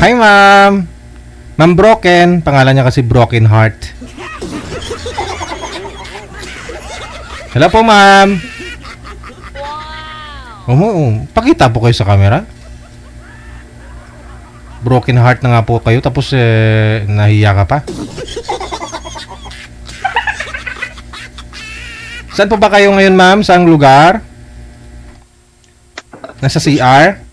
Hi, ma'am. Ma'am Broken. Pangalan niya kasi Broken Heart. Hello po, ma'am. Pakita po kayo sa camera. Broken heart na nga po kayo, tapos nahiya ka pa. Saan po ba kayo ngayon, ma'am? Saang lugar? Nasa CR?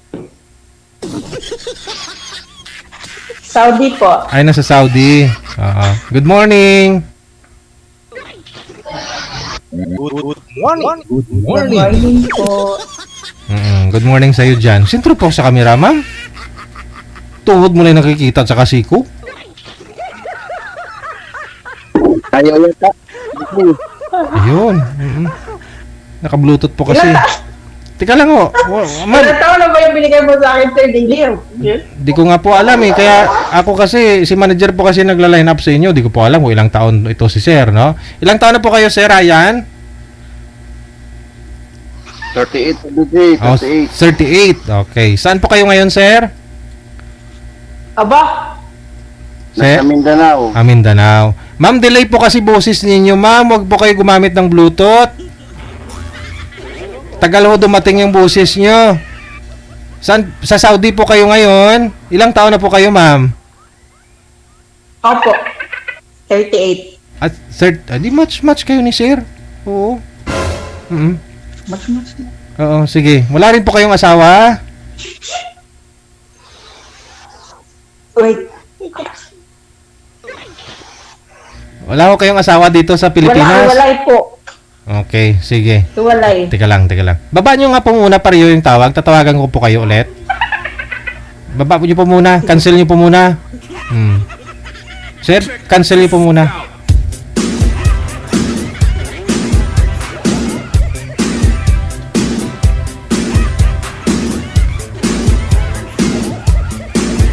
Saudi po. Ay, nasa Saudi. Good morning. Good morning. Good morning po. Good morning sa'yo dyan. Sintro po sa camera, ma'am. Tuhod mo lang nakikita at saka siku. Ayaw yata. Ayun. Naka-bluetooth po kasi. Teka lang ho. Ma'am, Ilang taon na ba yung binigay mo sa akin, Sir Daily? di ko nga po alam eh. Kaya ako kasi, si manager po kasi nagla-line up sa inyo. Di ko po alam kung ilang taon ito si Sir, no? Ilang taon na po kayo, Sir Ryan? 38. Oh, 38. Okay. Saan po kayo ngayon, Sir? Aba, Sir? Nasa Mindanao. Mindanao. Ma'am, delay po kasi boses ninyo, ma'am. Huwag po kayo gumamit ng Bluetooth. Tagal ho dumating yung boses nyo. Sa Saudi po kayo ngayon? Ilang taon na po kayo, ma'am? opo. 38. At third, di match kayo ni Sir. Oo. Mas. Oo, sige. Wala rin po kayong asawa? Wait. Wala ko kayong asawa dito sa Pilipinas? Walay po. Okay, sige. Walay. Teka lang. Baba nyo nga po muna pariyo yung tawag. Tatawagan ko po kayo ulit. Baba nyo po muna. Cancel nyo po muna. Sir, cancel nyo po muna.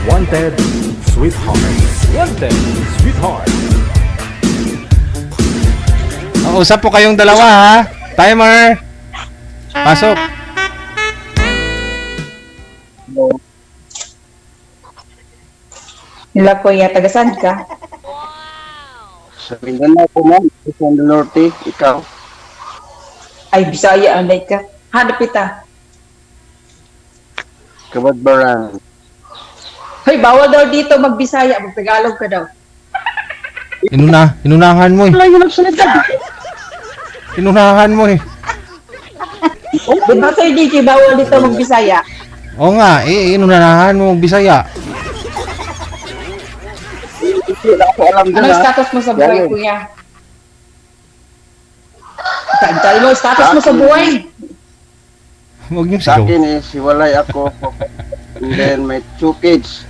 Wanted, sweetheart. Wanted, sweetheart. Usap po kayong dalawa, ha? Timer. Pasok. Nila po yung tagasan ka. Sa Mindanao po, ma'am. Sa Norte. Ikaw. Ay, Bisaya, anay ka. Hanap kita. Kabadbaran. Hoy, bawal daw dito mag-Bisaya. Mag-Tagalog ka daw. Inunahan mo eh. Wala yun ang salita. Inunahan mo eh. Di ba, Sir DJ, bawal dito mag-Bisaya? Oo nga, inunahan mo Bisaya. Wala ako alam dyan, Anong ha? status mo sa buhay, Yan. kuya? Tantay mo, status mo sa buhay. Huwag niyo Sa sigaw. akin is, hiwalay ako. And then, may 2 kids.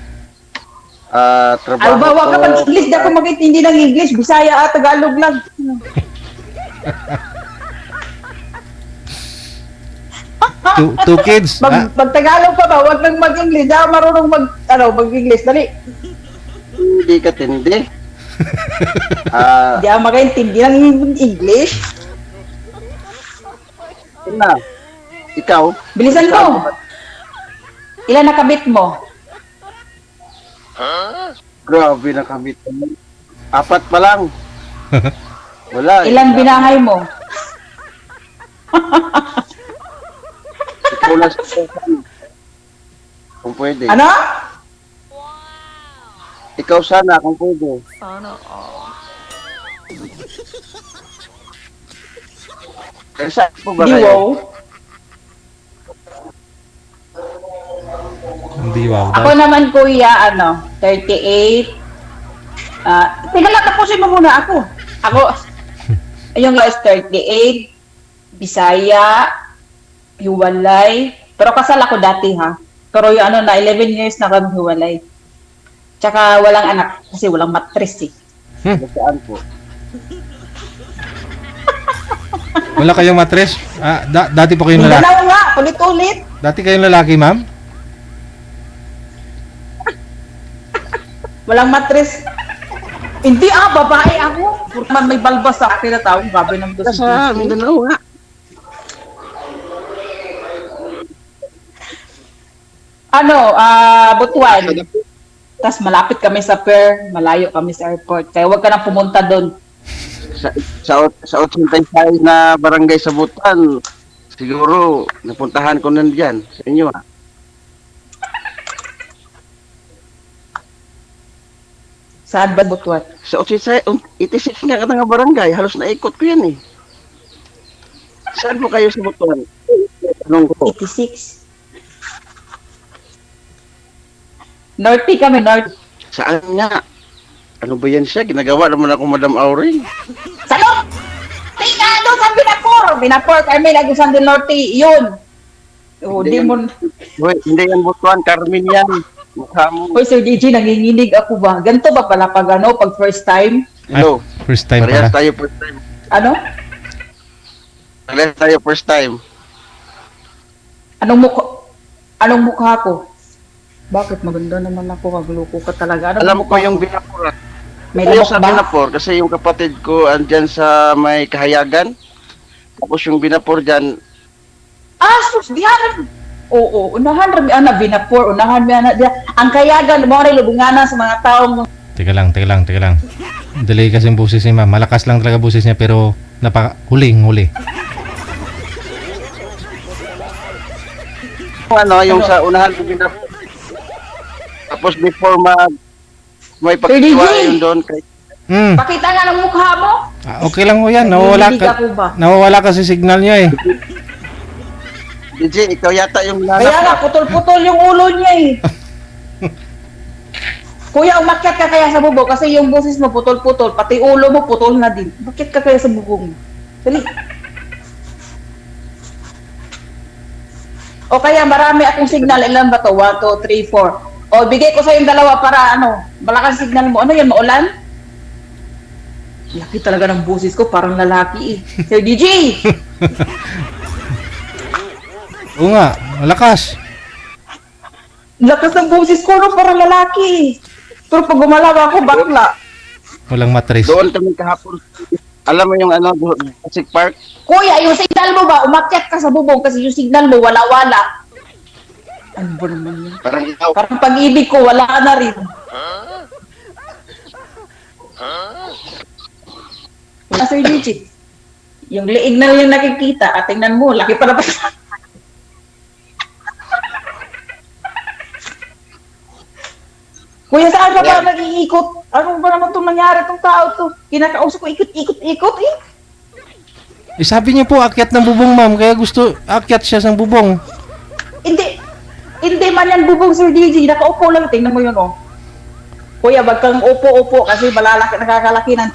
Trabaho Ay, bawa ka ko. mag-English, di ako mag-intindi ng English. Bisaya at Tagalog lang. Two kids. Mag-Tagalog ka ba? Huwag nang mag-English. Di ako marunong mag-English. Dali. Hindi ka tindi. Di ako makaintindi ng English. Na. Ikaw? Bilisan mo. Ilan nakabit mo? Grabe na kami. 4 pa lang. Wala. Ilan binahay mo? Ikaw lang sa kung pwede. Ano? Ikaw sana kung pwede. Pero saan po ba Di kayo? wow. Hindi wow. Ako naman kuya, 38. Teka lang, tapusin mo muna ako. Yung last 38, Bisaya, hiwalay. Pero kasal ako dati ha. Pero yung 11 years na kami hiwalay. Tsaka walang anak kasi walang matris eh. Saan po? Wala kayong matres? Dati po kayong lalaki. Mindanao nga, ulit-ulit. Dati kayong lalaki, ma'am? Walang matris. Hindi babae ako. Purman may balbas sa akin na tao. Grabe ng gusto. Sa Mindanao nga. Butuan. Tas malapit kami sa pier, malayo kami sa airport. Kaya huwag ka na pumunta doon. Sa 86 na barangay sa Butan, siguro napuntahan ko na dyan sa inyo. Saan ba Butuan? Sa 86 nga nga barangay, halos naikot ko yan eh. Saan po kayo sa Butuan? Tanong ko. 86. Norte kami, Norte. Saan nga? Ano ba yan siya? Ginagawa naman ako Madam Auring. Salok! Tingnan doon sa Binapor! Binapor, Carmen, Agusan del Norte, yun. Oh, di Hindi mo... Hoy, hindi yan Butuan, Carmen yan. Mukha mo. Hoy, Sir DJ, nanginginig ako ba? Ganito ba pala pag ano, pag first time? Hello. First time Parehas pala. tayo first time. Ano? Parehas tayo first time. Anong mukha ko? Bakit maganda naman ako, kagloko ka talaga. Ano Alam mukha ko yung ko? Binapor. May Ayaw lamok sa ba? Binapor kasi yung kapatid ko andyan sa may Kahayagan. Tapos yung Binapor dyan, Ah, sus, diyan. Oo, unahan rami ana Binapor, unahan mi ana diyan. Ang kayagan mo rin lubunganan sa mga taong Teka lang. Delay kasi yung boses ni ma'am. Malakas lang talaga boses niya pero huling-huli. yung sa unahan ng Binapor. Tapos before may Sir DJ! pagkiwa yun doon kay pakita nga ng mukha mo. Okay lang ho yan. Nawawala Nanginginig ako ba? Nawawala kasi signal niya eh. DJ, ikaw yata yung Kaya nga, nanap. putol-putol yung ulo niya eh. Kuya, umakyat ka kaya sa bubong kasi yung boses mo putol-putol, pati ulo mo putol na din. Umakyat ka kaya sa bubong mo. Dali. O kaya marami akong signal. Ilan ba to? 1, 2, 3, 4. O, bigay ko sa yung dalawa para ano, malakas signal mo. Ano yan, maulan? Laki talaga ng boses ko, parang lalaki eh. Sir DJ! Oo nga, malakas. Lakas ng boses ko, no? Parang lalaki eh. Pero pag gumalaw ako, bakla. Walang matris. Doon kami kahapon. Alam mo yung ano, Jurassic Park? Kuya, yung signal mo ba? Umakyat ka sa bubong kasi yung signal mo wala-wala. Ano ba naman yan? Parang ikaw. Parang pag-ibig ko, wala ka na rin. Wala, Sir DJ. Yung liig na yung nakikita, at tingnan mo, laki pa na pa. Kuya, saan ka ba nag-iikot? Ano ba naman itong nangyari itong tao to? Kinakausap ko, ikot-ikot eh. Eh sabi niya po, akyat ng bubong ma'am. Kaya gusto, akyat siya sa bubong. Hindi man yan bubong, Sir DJ. Nakaupo lang. Tingnan mo yun, oh. Kuya, wag kang upo-upo kasi malalaki, nakakalaki ng...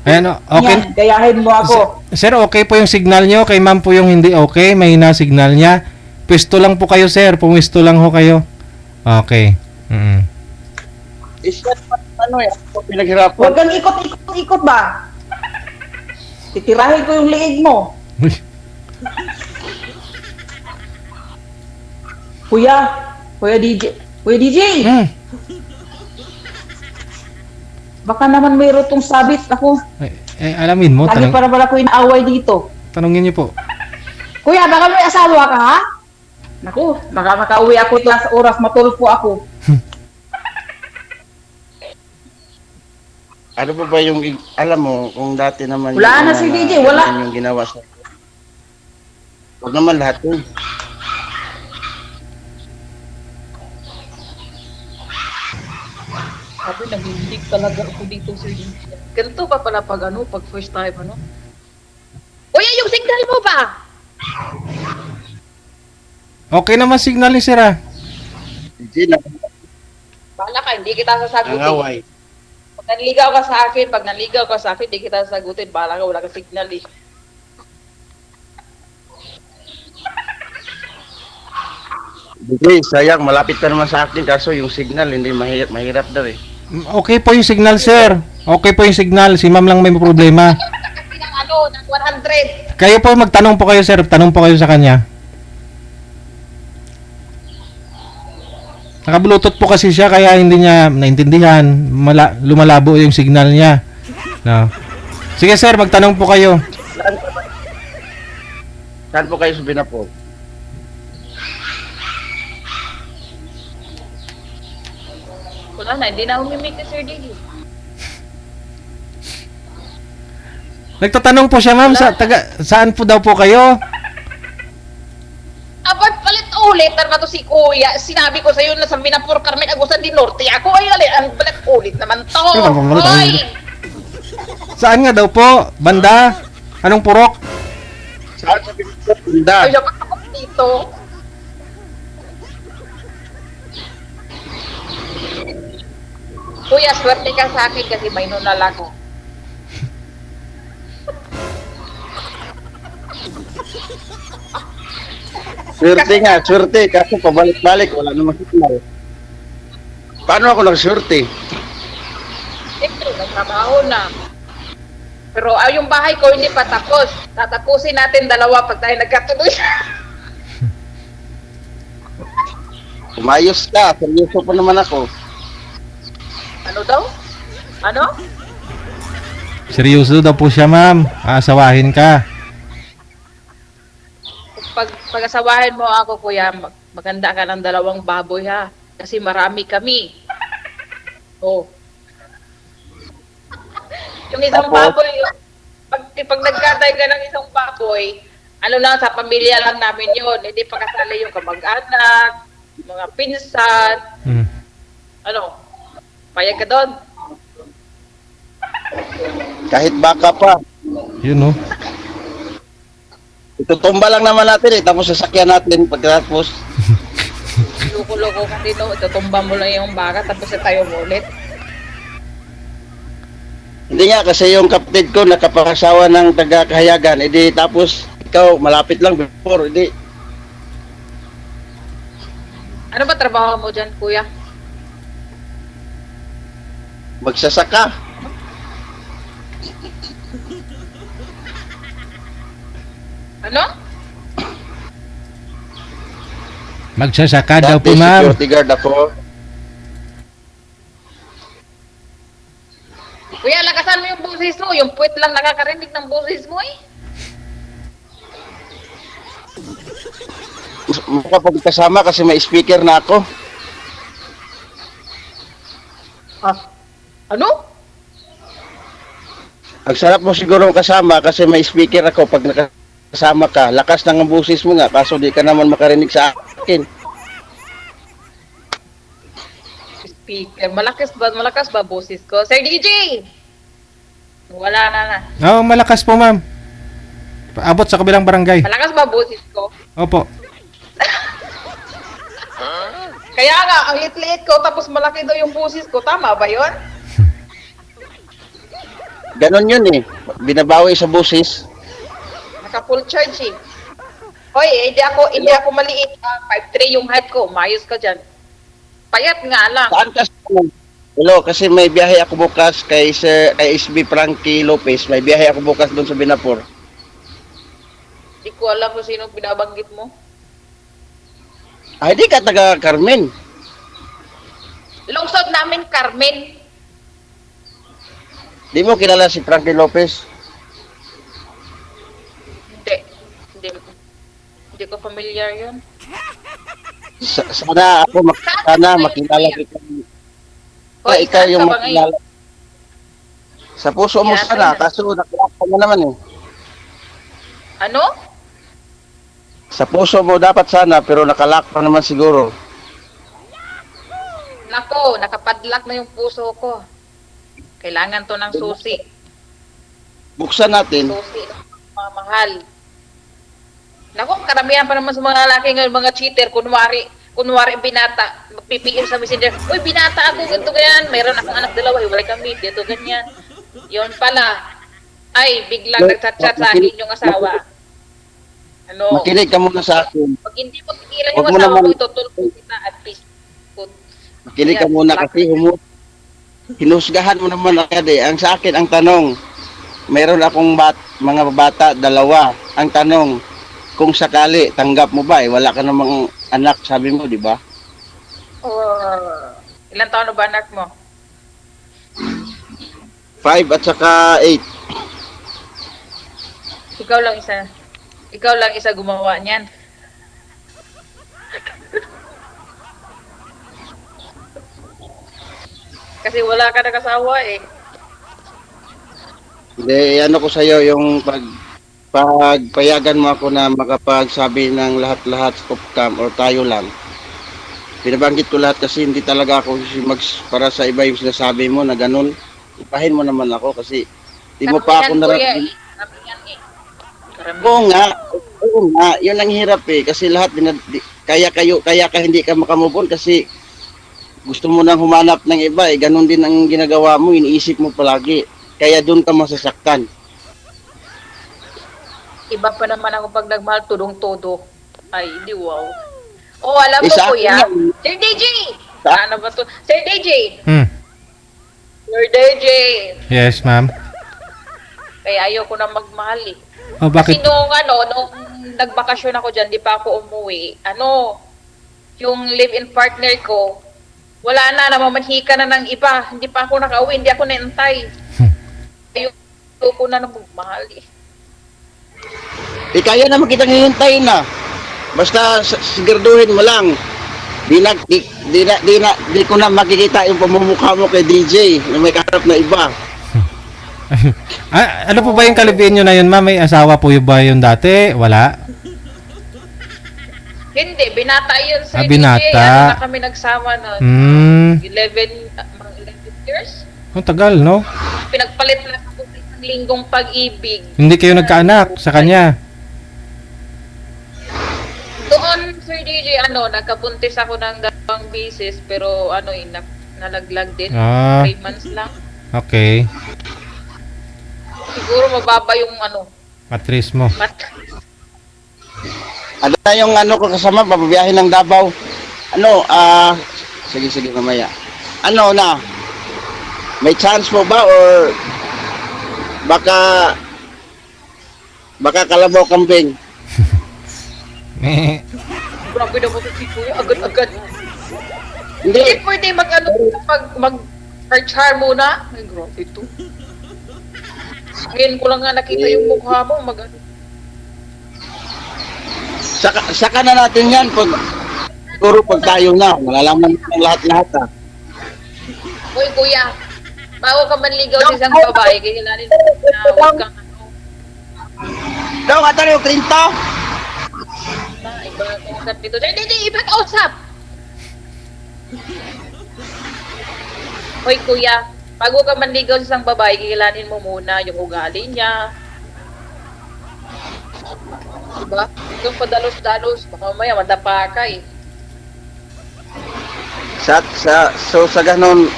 Ayan, okay. Yan, gayahin mo ako. Sir, okay po yung signal niyo. Kay ma'am po yung hindi okay. Mahina signal niya. Pwesto lang po kayo, sir. Pumwesto lang ho kayo. Okay. Is that ano yan? Pinaghirapan. Huwag kang ikot-ikot ba? Titirahin ko yung liig mo. Uy. Kuya DJ, Hmm. baka naman mayroon tong sabit ako. Alamin mo. Lagi para pala ko inaaway dito. Tanungin niyo po. Kuya, baka may asawa ka, ha? Naku, baka makauwi ako sa oras, matulpo ako. Ano ba yung, alam mo, kung dati naman Wala na si DJ, wala. yung ginawa sa... Huwag naman lahat yun. Sabi, nag-indig talaga ako dito, Sir DJ. Ganito pa pala pag pag first time, Kuya, yung signal mo ba? Okay naman signal ni sir ah. DJ na Bahala ka, hindi kita sasagutin. nangaway. Pag nanligaw ka sa akin, hindi kita sasagutin. Bahala ka, wala ka signal eh. DJ, sayang, malapit ka naman sa akin kaso yung signal hindi mahirap daw eh. Okay po yung signal, sir. Okay po yung signal. Si ma'am lang may problema. Ng 100. Kayo po, magtanong po kayo, sir. Tanong po kayo sa kanya. Naka-bluetooth po kasi siya kaya hindi niya naintindihan. Lumalabo yung signal niya. No. Sige, sir. Magtanong po kayo. Saan po kayo sa Binapor? Wala na, hindi na umimik ni Sir Digi. Nagtatanong po siya, ma'am, saan po daw po kayo? Abad palit ulit, tarma to si Kuya. Sinabi ko sa'yo na sa Binapur Carmen Agusan di Norte. Ako ay alin, ang balat ulit naman to. Hoy! Saan nga daw po? Banda? Anong purok? Saan sa Pinagpapunda? Ay, dapat ako dito. Kuya, swerte ka sa akin kasi may nunal ako. Swerte nga, swerte. Kasi pabalik-balik, wala namang signal. Paano ako nag-swerte? Siyempre, nagtrabaho na. Pero yung bahay ko hindi pa tapos. Tatapusin natin dalawa pag tayo nagkatuloy. Umayos ka, seryoso pa naman ako. Ano daw? Ano? Seryoso daw po siya, ma'am. Aasawahin ka. Pag-asawahin mo ako, kuya, maganda ka ng 2 baboy, ha? Kasi marami kami. Oh. Yung isang Tapos? baboy, pag nagkatay ka ng isang baboy, ano lang, sa pamilya lang namin yun. Hindi pa kasali yung kamag-anak, mga pinsan, Hmm. ano, payag ka doon. Kahit baka pa. Yun, no? Itutumba lang naman natin tapos sasakyan natin pagkatapos. Loko-loko ka dito, itutumba mo lang yung baka, tapos tayo mo ulit. Hindi nga kasi yung kapatid ko nakapangasawa ng taga-Kahayagan, edi tapos ikaw malapit lang before, edi Ano ba trabaho mo dyan, kuya? magsasaka. Ano? Magsasaka daw po, Dati ma'am. security guard ako. Kuya, lakasan mo yung boses mo. Yung puwet lang nakakarinig ng boses mo eh. Makapagkasama kasi may speaker na ako. Ano? Ang sarap mo siguro kasama kasi may speaker ako pag nakasama ka. Lakas ng busis mo nga kaso di ka naman makarinig sa akin. Speaker. Malakas ba boses ko? Sir DJ! Wala na. Oo, malakas po, ma'am. Abot sa kabilang barangay. Malakas ba boses ko? Opo. Kaya nga, ang lit-lit ko tapos malaki daw yung boses ko. Tama ba yon? Ganon yun eh. Binabawi sa busis. Naka-full charge eh. Hoy, hindi ako maliit. 5'3" yung height ko. Mayos ka dyan. Payat nga lang. Saan ka? Hello, kasi may biyahe ako bukas kay SB Frankie Lopez. May biyahe ako bukas doon sa Binapur. Hindi ko alam kung sino binabanggit mo. Ay, di ka taga Carmen. Lungsod namin, Carmen. Di mo kilala si Frankie Lopez? Hindi ko familiar yun. Sana ako makilala kita. Hoy, Ikaw saan yung ka ba ngayon? makilala. Sa puso mo Yata sana, na. kaso nakilala mo naman eh. Ano? Sa puso mo dapat sana, pero nakalak pa naman siguro. Nako, nakapadlock na yung puso ko. Kailangan to ng susi. Buksan natin. Susi, mga mahal. Nako, karamihan pa naman sa mga lalaki ngayon, mga cheater, kunwari binata, magpipigil sa messenger, uy, binata ako, ganito ganyan, mayroon akong anak 2, hiwalay kami, dito ganyan. Yon pala, ay, biglang nagchat-chat sa akin yung asawa. Ano? Makinig ka muna sa akin. Pag hindi mo tigilan Huwag yung mo asawa naman- mo, itutulpo kita at least. Makinig ka muna kasi hinusgahan mo naman agad eh. Ang sa akin, ang tanong, mayroon akong mga bata, 2. Ang tanong, kung sakali, tanggap mo ba eh? Wala ka namang anak, sabi mo, di ba? Ilan taon na ba anak mo? 5 at saka 8. Ikaw lang isa gumawa niyan. kasi wala ka nakasawa eh. Hindi, ano ko sa'yo, yung pagpayagan mo ako na makapagsabi ng lahat-lahat off cam or tayo lang. Pinabanggit ko lahat kasi hindi talaga ako para sa iba yung sinasabi mo na ganun. Ipahin mo naman ako kasi di mo pa ako Karamihan, kuya, narating. eh. Karamihan eh. Karamihan. Oo nga, yun ang hirap eh. Kasi lahat, kaya ka hindi ka makamove on kasi gusto mo nang humanap ng iba eh. Ganun din ang ginagawa mo, iniisip mo palagi. Kaya doon ka masasaktan. Iba pa naman ako pag nagmahal, tudong-todo. Ay, di wow. Oh, alam mo Sa akin kuya. yan. Sir DJ! Sa- Ano ba to? Sir DJ! Hmm. Sir DJ! Yes, ma'am. Kaya ayoko na magmahal eh. Oh, bakit? Kasi nung nagbakasyon ako dyan, di pa ako umuwi, yung live-in partner ko, wala na, namamanhika na ng iba. Hindi pa ako nakauwi, hindi ako naintay. Ayoko na magmahal eh. Kaya naman kitang hihintay na. Basta siguraduhin mo lang. Di ko na makikita yung pamumukha mo kay DJ na may kaharap na iba. Ano po ba yung kalibian nyo na yun, ma'am? May asawa po yung ba yun dati? Wala? Hindi, binata yun sa Binata. DJ. Ano na kami nagsama na? Hmm. 11, mga 11 years. Ang tagal, no? Pinagpalit lang ako sa isang linggong pag-ibig. Hindi kayo nagkaanak sa kanya. Doon, Sir DJ, nagkabuntis ako ng 2 beses, pero nalaglag din. Ah. 3 months lang. Okay. Siguro mababa yung Matris mo. Ano na yung ko kasama, papabiyahin ng Davao. Sige mamaya. May chance mo ba or baka kalabaw kambing? Grabe na mo si Kuya, agad-agad. Hindi, Hindi pwede mag-charm muna. Ay, grabe ito. Ngayon ko lang nga nakita yung mukha mo, saka na natin yan siguro pag tayo na, malalaman ng lahat-lahat ha. Uy, Kuya, bago ka manligaw sa isang babae, kailangan mo na huwag kang Daw, katalo yung krinto? iba kausap dito. Hindi, iba kausap! Uy, Kuya, bago ka manligaw sa isang babae, kailangan mo muna yung ugali niya. Diba? Yung padalos-dalos, baka mamaya madapa ka eh. So sa ganon,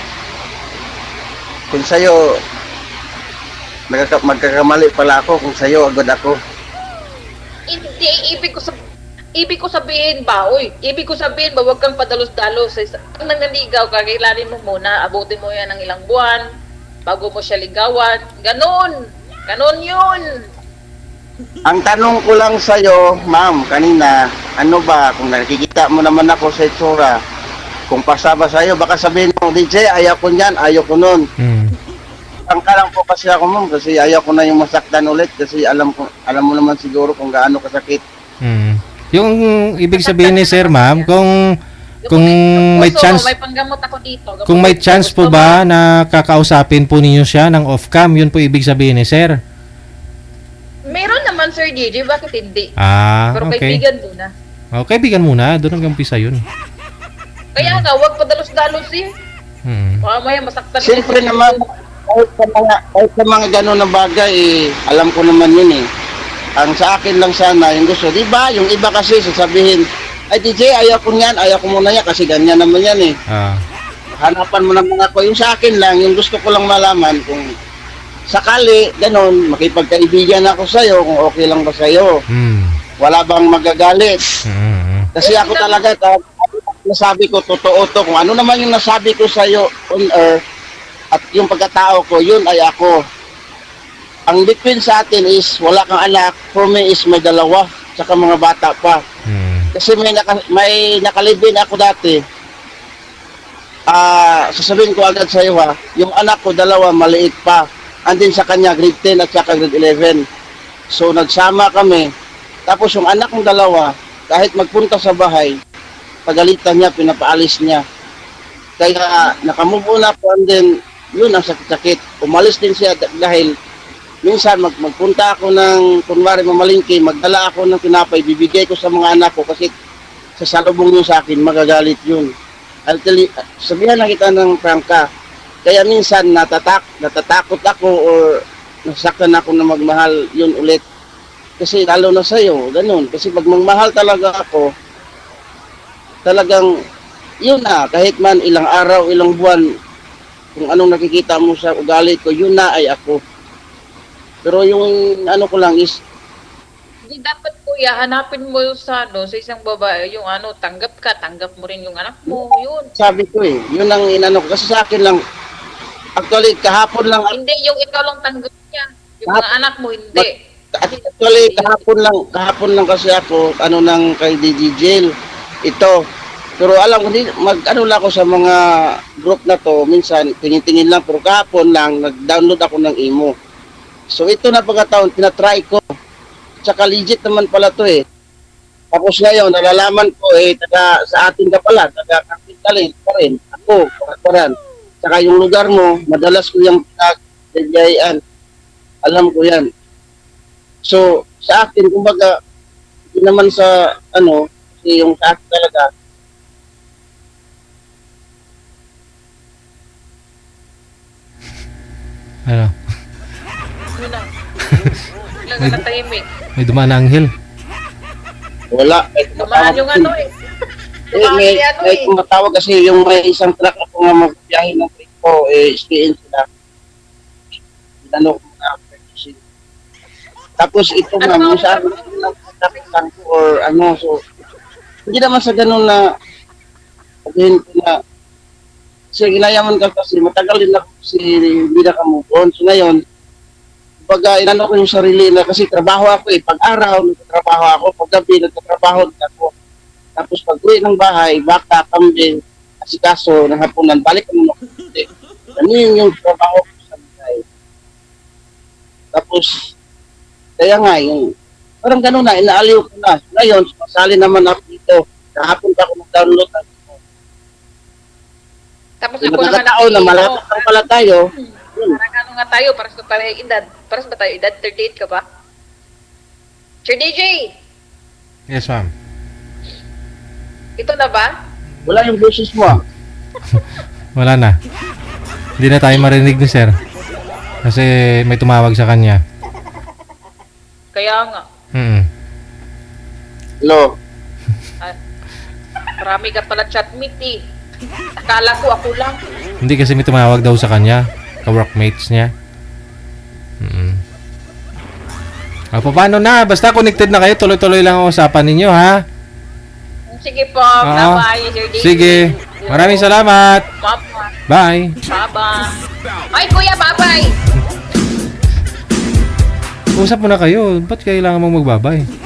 kung sa'yo, magkakamali pala ako, kung sa'yo, agad ako. Hindi, ibig ko sabihin ba, huwag kang padalos-dalos. Pag nangligaw ka, kailangan mo muna, abutin mo yan ng ilang buwan, bago mo siya ligawan. Ganon yun. Ang tanong ko lang sa'yo, ma'am, kanina, kung nakikita mo naman ako sa itsura, kung pasaba sa'yo, baka sabihin mo, DJ, ayaw ko niyan, ayaw ko nun. Ang kalang po kasi ako, ma'am, kasi ayaw ko na yung masaktan ulit, kasi alam mo naman siguro kung gaano kasakit. Yung ibig sabihin ni sir, ma'am, kung may chance, may panggamot ako dito. kung may chance po ba na kakausapin po ninyo siya ng off-cam, yun po ibig sabihin ni sir. Meron naman, Sir DJ, bakit hindi? Pero Okay. kaibigan muna. Kaibigan muna, doon ang umpisa yun. Kaya nga, huwag padalos-dalos eh. Mamaya masaktan. Siyempre naman, kahit sa mga gano'n na bagay, alam ko naman yun eh. Ang sa akin lang sana, yung gusto, di ba? Yung iba kasi sasabihin, ay DJ, ayaw ko niyan, ayaw ko muna yan, kasi ganyan naman yan eh. Hanapan mo naman ako. Yung sa akin lang, yung gusto ko lang malaman kung sakali, gano'n, makipagkaibigan ako sa'yo, kung okay lang ba sa'yo. Wala bang magagalit? Kasi ako talaga, nasabi ko, totoo to. Kung ano naman yung nasabi ko sa'yo on air, at yung pagkatao ko, yun ay ako. Ang between sa atin is, wala kang anak, for me is may 2, saka mga bata pa. Kasi may nakalibin ako dati. Sasabihin ko agad sa'yo ha, yung anak ko 2, maliit pa. Andin sa kanya, grade 10 at saka grade 11. So nagsama kami. Tapos yung anak kong 2, kahit magpunta sa bahay, pagalitan niya, pinapaalis niya. Kaya nakamove on ako and then yun ang sakit-sakit. Umalis din siya dahil minsan magpunta ako ng kunwari mamalingki, magdala ako ng tinapay, bibigay ko sa mga anak ko kasi sa salubong yun sa akin, magagalit yun. Sabihan na kita ng prangka. Kaya minsan natatakot ako or nasaktan ako na magmahal yun ulit. Kasi lalo na sa'yo, ganun. Kasi pag magmahal talaga ako, talagang yun na, kahit man ilang araw, ilang buwan, kung anong nakikita mo sa ugali ko, yun na ay ako. Pero yung ano ko lang is, Hindi dapat kuya, hanapin mo sa sa isang babae, yung tanggap mo rin yung anak mo, yun. sabi ko yun ang inano ko. Kasi sa akin lang, actually kahapon lang, Hindi yung ikaw lang tanggap niya. Yung mga anak mo, hindi. actually kahapon lang kasi ako, nang kay DJ Jail, ito. Pero alam ko, mag-ano lang ako sa mga group na to, minsan tingin-tingin lang, pero kahapon lang, nag-download ako ng imo. So ito na pagkataon, tinatry ko. Tsaka legit naman pala to Tapos ngayon, nalalaman ko sa atin ka pala, taga-Kapitalin pa rin. Ako, Pakataran. Tsaka yung lugar mo, madalas ko yung pinag-jayan. Alam ko yan. So, sa akin, kumbaga, hindi naman sa, kasi yung sa akin talaga, Ano? Yun na. Ilang na tahimik. May dumaan na anghel. wala. Dumaan yung Dumaan may si tumatawag kasi yung may isang truck ako nga magbiyahe ng trip ko, stay-in sila. Ko na, tapos ito ma'am, yung sa akin, or so, hindi naman sa ganun na, sabihin ko na, kasi ginayaman ka kasi, matagal din ako kasi hindi na ka-move on. So ngayon, pag inano ko yung sarili na, kasi trabaho ako pag-araw, nagtatrabaho ako, pag-gabi, nagtatrabaho ako. Tapos pag-uwi ng bahay, baka, kambing, asikaso, ng hapunan, balik ko naman ako. Ganun yung trabaho ko sa bahay. Tapos, kaya nga, yung, parang ganun na, inaaliw ko na. Ngayon, masali naman ako dito. Kahapon pa ako mag-download. Tapos Yung ako naman nagkataon na malapit lang pala tayo. Parang nga tayo, para sa tayo edad. Para sa tayo edad, 38 ka ba? Sir DJ, Yes, ma'am. ito na ba? Wala yung boses mo. Wala na. Hindi na tayo marinig ni sir. Kasi may tumawag sa kanya. Kaya nga, Hello. marami ka pala chat meet Akala ko ako lang. Hindi kasi may tumawag daw sa kanya. Ka-workmates niya. Paano na? Basta connected na kayo. Tuloy-tuloy lang ang usapan ninyo, ha? Sige po, Oo. bye-bye, Sir DJ. Sige. Maraming salamat. Bye-bye. Bye. Bye-bye. Ay, kuya, bye-bye. Usap mo na kayo. Ba't kailangan mong magbabay?